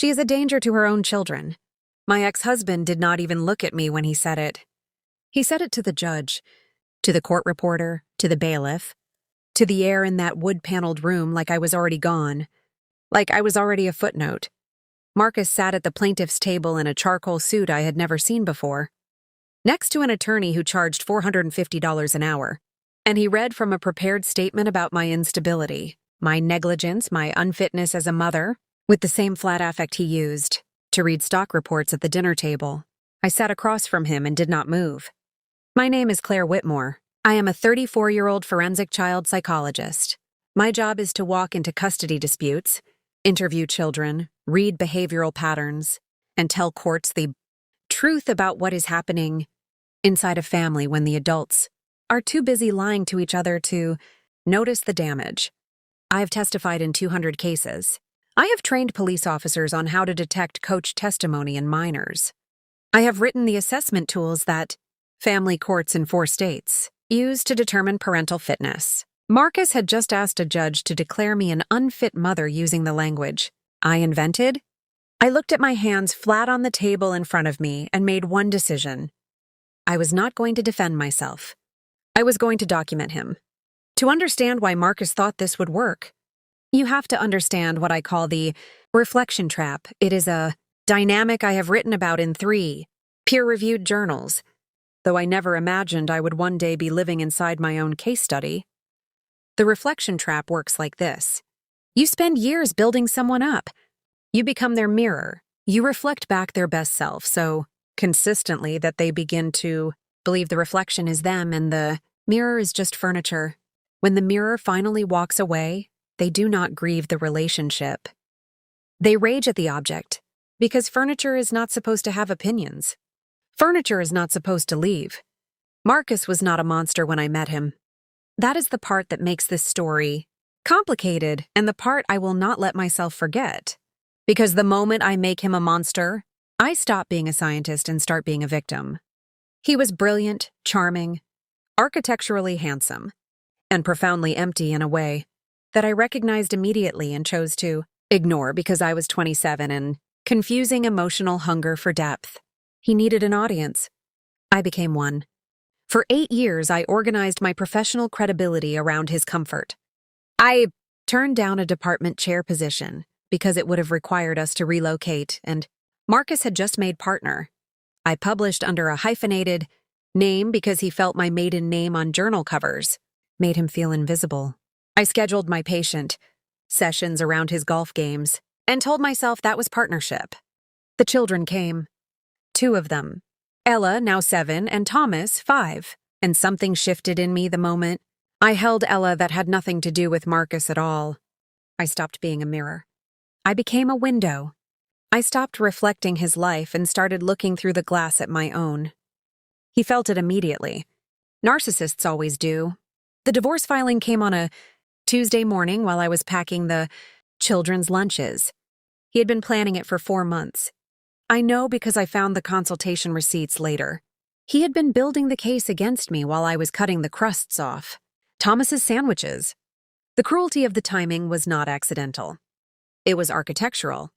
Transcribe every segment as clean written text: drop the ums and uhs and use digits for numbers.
She is a danger to her own children. My ex-husband did not even look at me when he said it. He said it to the judge, to the court reporter, to the bailiff, to the air in that wood-paneled room like I was already gone, like I was already a footnote. Marcus sat at the plaintiff's table in a charcoal suit I had never seen before, next to an attorney who charged $450 an hour, and he read from a prepared statement about my instability, my negligence, my unfitness as a mother, with the same flat affect he used to read stock reports at the dinner table. I sat across from him and did not move. My name is Claire Whitmore. I am a 34-year-old forensic child psychologist. My job is to walk into custody disputes, interview children, read behavioral patterns, and tell courts the truth about what is happening inside a family when the adults are too busy lying to each other to notice the damage. I have testified in 200 cases. I have trained police officers on how to detect coach testimony in minors. I have written the assessment tools that family courts in 4 states use to determine parental fitness. Marcus had just asked a judge to declare me an unfit mother using the language I invented. I looked at my hands flat on the table in front of me and made one decision. I was not going to defend myself. I was going to document him. To understand why Marcus thought this would work, you have to understand what I call the reflection trap. It is a dynamic I have written about in 3 peer-reviewed journals, though I never imagined I would one day be living inside my own case study. The reflection trap works like this. You spend years building someone up. You become their mirror. You reflect back their best self so consistently that they begin to believe the reflection is them and the mirror is just furniture. When the mirror finally walks away, they do not grieve the relationship. They rage at the object, because furniture is not supposed to have opinions. Furniture is not supposed to leave. Marcus was not a monster when I met him. That is the part that makes this story complicated and the part I will not let myself forget. Because the moment I make him a monster, I stop being a scientist and start being a victim. He was brilliant, charming, architecturally handsome, and profoundly empty in a way that I recognized immediately and chose to ignore because I was 27 and confusing emotional hunger for depth. He needed an audience. I became one. For 8 years, I organized my professional credibility around his comfort. I turned down a department chair position because it would have required us to relocate, and Marcus had just made partner. I published under a hyphenated name because he felt my maiden name on journal covers made him feel invisible. I scheduled my patient sessions around his golf games and told myself that was partnership. The children came. 2 of them. Ella, now 7, and Thomas, 5. And something shifted in me the moment I held Ella that had nothing to do with Marcus at all. I stopped being a mirror. I became a window. I stopped reflecting his life and started looking through the glass at my own. He felt it immediately. Narcissists always do. The divorce filing came on a Tuesday morning while I was packing the children's lunches. He had been planning it for 4 months. I know because I found the consultation receipts later. He had been building the case against me while I was cutting the crusts off Thomas's sandwiches. The cruelty of the timing was not accidental. It was architectural.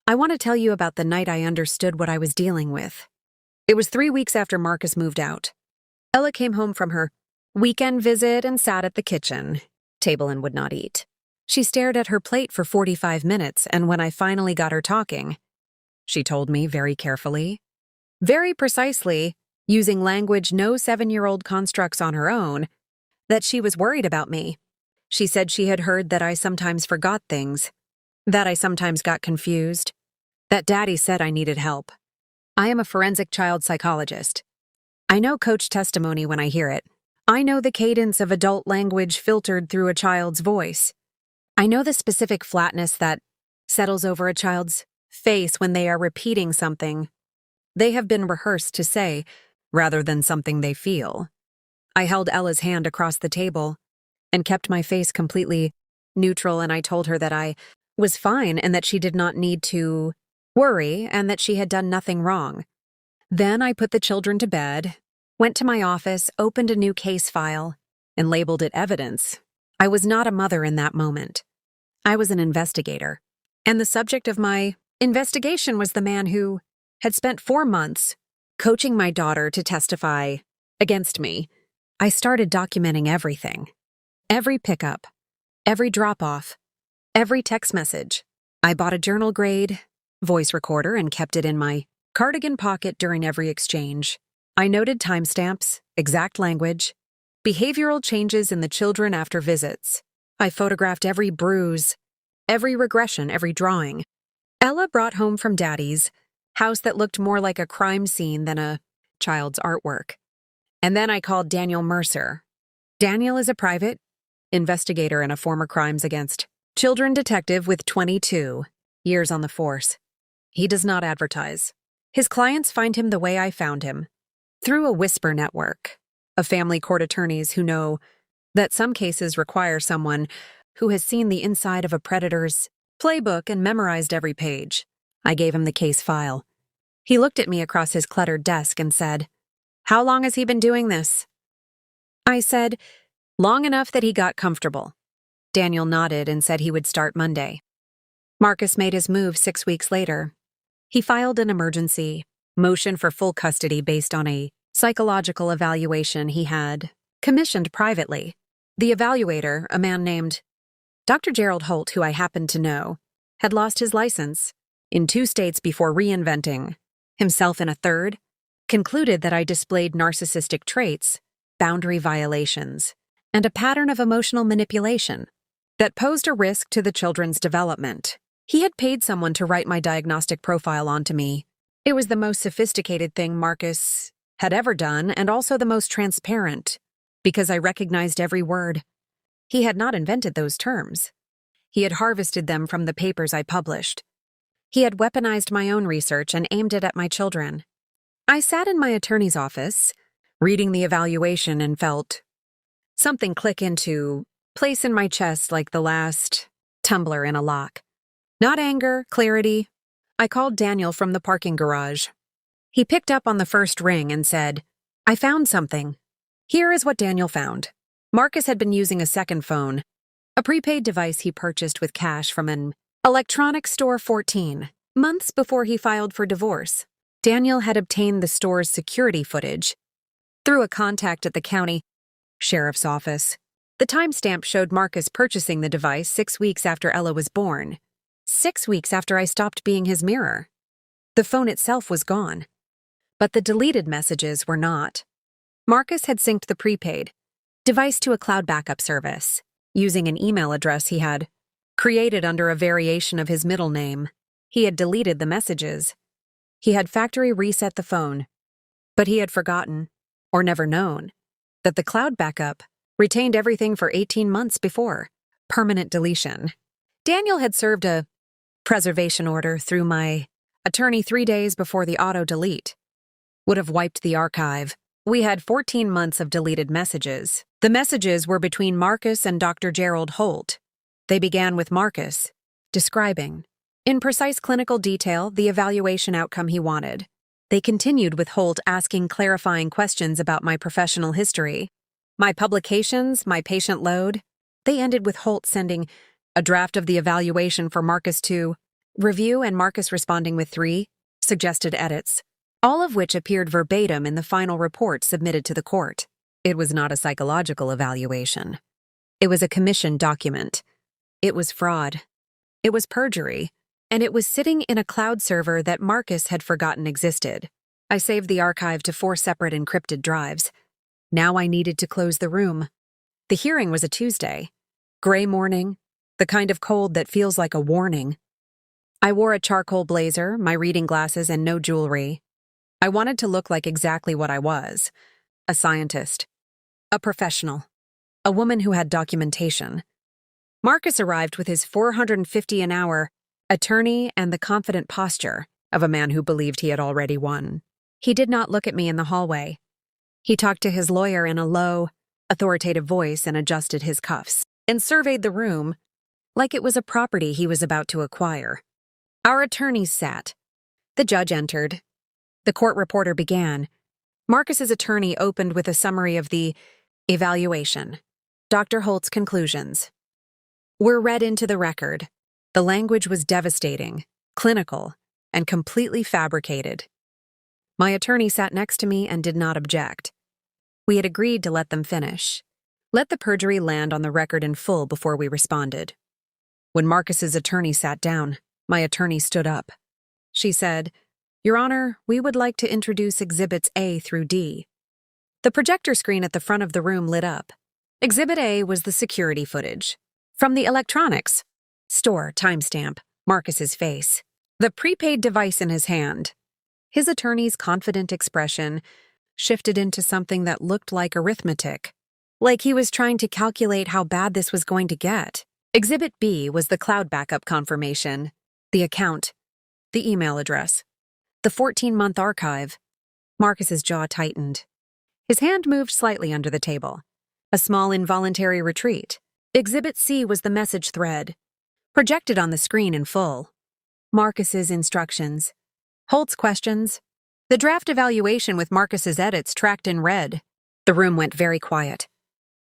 I want to tell you about the night I understood what I was dealing with. It was 3 weeks after Marcus moved out. Ella came home from her weekend visit and sat at the kitchen table and would not eat. She stared at her plate for 45 minutes, and when I finally got her talking, she told me very carefully, very precisely, using language no 7-year-old constructs on her own, that she was worried about me. She said she had heard that I sometimes forgot things, that I sometimes got confused, that Daddy said I needed help. I am a forensic child psychologist. I know coach testimony when I hear it. I know the cadence of adult language filtered through a child's voice. I know the specific flatness that settles over a child's face when they are repeating something they have been rehearsed to say, rather than something they feel. I held Ella's hand across the table and kept my face completely neutral, and I told her that I was fine and that she did not need to worry and that she had done nothing wrong. Then I put the children to bed, went to my office, opened a new case file, and labeled it evidence. I was not a mother in that moment. I was an investigator, and the subject of my Investigation was the man who had spent 4 months coaching my daughter to testify against me. I started documenting everything. Every pickup, every drop-off, every text message. I bought a journal-grade voice recorder and kept it in my cardigan pocket during every exchange. I noted timestamps, exact language, behavioral changes in the children after visits. I photographed every bruise, every regression, every drawing. Ella brought home from Daddy's house that looked more like a crime scene than a child's artwork. And then I called Daniel Mercer. Daniel is a private investigator and a former crimes against children detective with 22 years on the force. He does not advertise. His clients find him the way I found him, through a whisper network of family court attorneys who know that some cases require someone who has seen the inside of a predator's playbook and memorized every page. I gave him the case file. He looked at me across his cluttered desk and said, "How long has he been doing this?" I said, "Long enough that he got comfortable." Daniel nodded and said he would start Monday. Marcus made his move 6 weeks later. He filed an emergency motion for full custody based on a psychological evaluation he had commissioned privately. The evaluator, a man named Dr. Gerald Holt, who I happened to know, had lost his license in 2 states before reinventing himself in a third, concluded that I displayed narcissistic traits, boundary violations, and a pattern of emotional manipulation that posed a risk to the children's development. He had paid someone to write my diagnostic profile onto me. It was the most sophisticated thing Marcus had ever done and also the most transparent, because I recognized every word. He had not invented those terms. He had harvested them from the papers I published. He had weaponized my own research and aimed it at my children. I sat in my attorney's office, reading the evaluation, and felt something click into place in my chest like the last tumbler in a lock. Not anger, clarity. I called Daniel from the parking garage. He picked up on the first ring and said, "I found something." Here is what Daniel found. Marcus had been using a second phone, a prepaid device he purchased with cash from an electronics store 14 months before he filed for divorce. Daniel had obtained the store's security footage through a contact at the county sheriff's office. The timestamp showed Marcus purchasing the device 6 weeks after Ella was born, 6 weeks after I stopped being his mirror. The phone itself was gone, but the deleted messages were not. Marcus had synced the prepaid device to a cloud backup service, using an email address he had created under a variation of his middle name. He had deleted the messages. He had factory reset the phone, but he had forgotten, or never known, that the cloud backup retained everything for 18 months before permanent deletion. Daniel had served a preservation order through my attorney 3 days before the auto-delete would have wiped the archive. We had 14 months of deleted messages. The messages were between Marcus and Dr. Gerald Holt. They began with Marcus describing, in precise clinical detail, the evaluation outcome he wanted. They continued with Holt asking clarifying questions about my professional history, my publications, my patient load. They ended with Holt sending a draft of the evaluation for Marcus to review and Marcus responding with 3 suggested edits, all of which appeared verbatim in the final report submitted to the court. It was not a psychological evaluation. It was a commissioned document. It was fraud. It was perjury. And it was sitting in a cloud server that Marcus had forgotten existed. I saved the archive to 4 separate encrypted drives. Now I needed to close the room. The hearing was a Tuesday. Gray morning, the kind of cold that feels like a warning. I wore a charcoal blazer, my reading glasses, and no jewelry. I wanted to look like exactly what I was: a scientist, a professional, a woman who had documentation. Marcus arrived with his $450 an hour attorney and the confident posture of a man who believed he had already won. He did not look at me in the hallway. He talked to his lawyer in a low, authoritative voice and adjusted his cuffs and surveyed the room like it was a property he was about to acquire. Our attorneys sat. The judge entered. The court reporter began. Marcus's attorney opened with a summary of the evaluation. Dr. Holt's conclusions were read into the record. The language was devastating, clinical, and completely fabricated. My attorney sat next to me and did not object. We had agreed to let them finish. Let the perjury land on the record in full before we responded. When Marcus's attorney sat down, my attorney stood up. She said, "Your Honor, we would like to introduce Exhibits A through D." The projector screen at the front of the room lit up. Exhibit A was the security footage. From the electronics store timestamp, Marcus's face. The prepaid device in his hand. His attorney's confident expression shifted into something that looked like arithmetic, like he was trying to calculate how bad this was going to get. Exhibit B was the cloud backup confirmation, the account, the email address, the 14-month archive. Marcus's jaw tightened. His hand moved slightly under the table. A small involuntary retreat. Exhibit C was the message thread, projected on the screen in full. Marcus's instructions. Holt's questions. The draft evaluation with Marcus's edits tracked in red. The room went very quiet.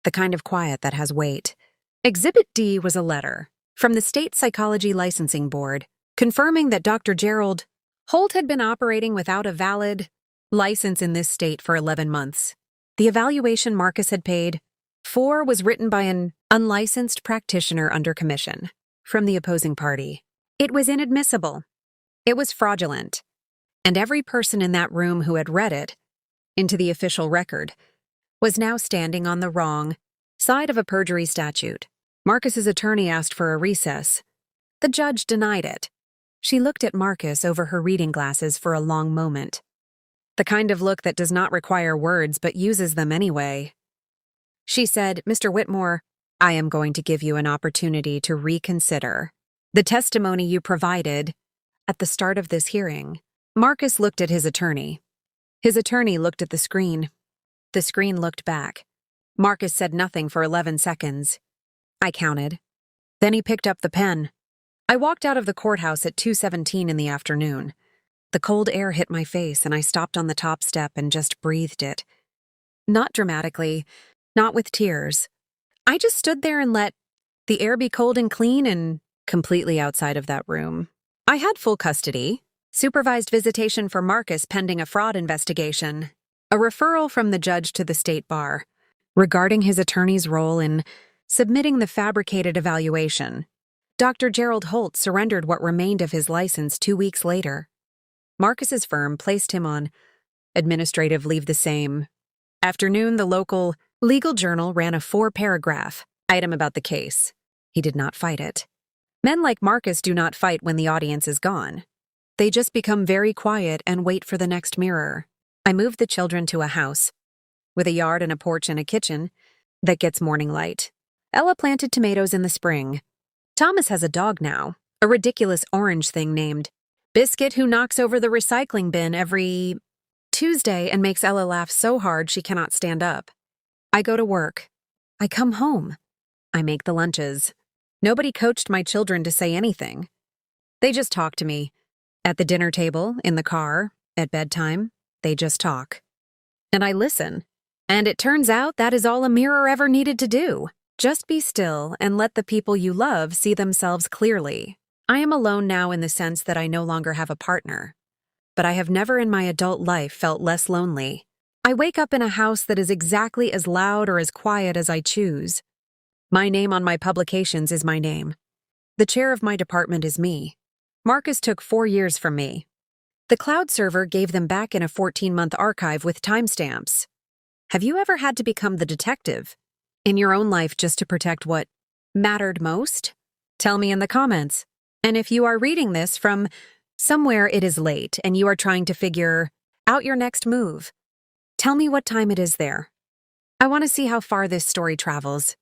The kind of quiet that has weight. Exhibit D was a letter from the State Psychology Licensing Board, confirming that Dr. Gerald Holt had been operating without a valid license in this state for 11 months. The evaluation Marcus had paid for was written by an unlicensed practitioner under commission from the opposing party. It was inadmissible. It was fraudulent. And every person in that room who had read it into the official record was now standing on the wrong side of a perjury statute. Marcus's attorney asked for a recess. The judge denied it. She looked at Marcus over her reading glasses for a long moment. The kind of look that does not require words but uses them anyway. She said, "Mr. Whitmore, I am going to give you an opportunity to reconsider the testimony you provided at the start of this hearing." Marcus looked at his attorney. His attorney looked at the screen. The screen looked back. Marcus said nothing for 11 seconds. I counted. Then he picked up the pen. I walked out of the courthouse at 2:17 in the afternoon. The cold air hit my face and I stopped on the top step and just breathed it. Not dramatically, not with tears. I just stood there and let the air be cold and clean and completely outside of that room. I had full custody, supervised visitation for Marcus pending a fraud investigation, a referral from the judge to the state bar regarding his attorney's role in submitting the fabricated evaluation. Dr. Gerald Holt surrendered what remained of his license 2 weeks later. Marcus's firm placed him on administrative leave the same afternoon. The local legal journal ran a 4-paragraph item about the case. He did not fight it. Men like Marcus do not fight when the audience is gone. They just become very quiet and wait for the next mirror. I moved the children to a house with a yard and a porch and a kitchen that gets morning light. Ella planted tomatoes in the spring. Thomas has a dog now, a ridiculous orange thing named Biscuit, who knocks over the recycling bin every Tuesday and makes Ella laugh so hard she cannot stand up. I go to work. I come home. I make the lunches. Nobody coached my children to say anything. They just talk to me. At the dinner table, in the car, at bedtime, they just talk. And I listen. And it turns out that is all a mirror ever needed to do. Just be still and let the people you love see themselves clearly. I am alone now in the sense that I no longer have a partner. But I have never in my adult life felt less lonely. I wake up in a house that is exactly as loud or as quiet as I choose. My name on my publications is my name. The chair of my department is me. Marcus took 4 years from me. The cloud server gave them back in a 14-month archive with timestamps. Have you ever had to become the detective in your own life just to protect what mattered most? Tell me in the comments. And if you are reading this from somewhere it is late and you are trying to figure out your next move, tell me what time it is there. I want to see how far this story travels.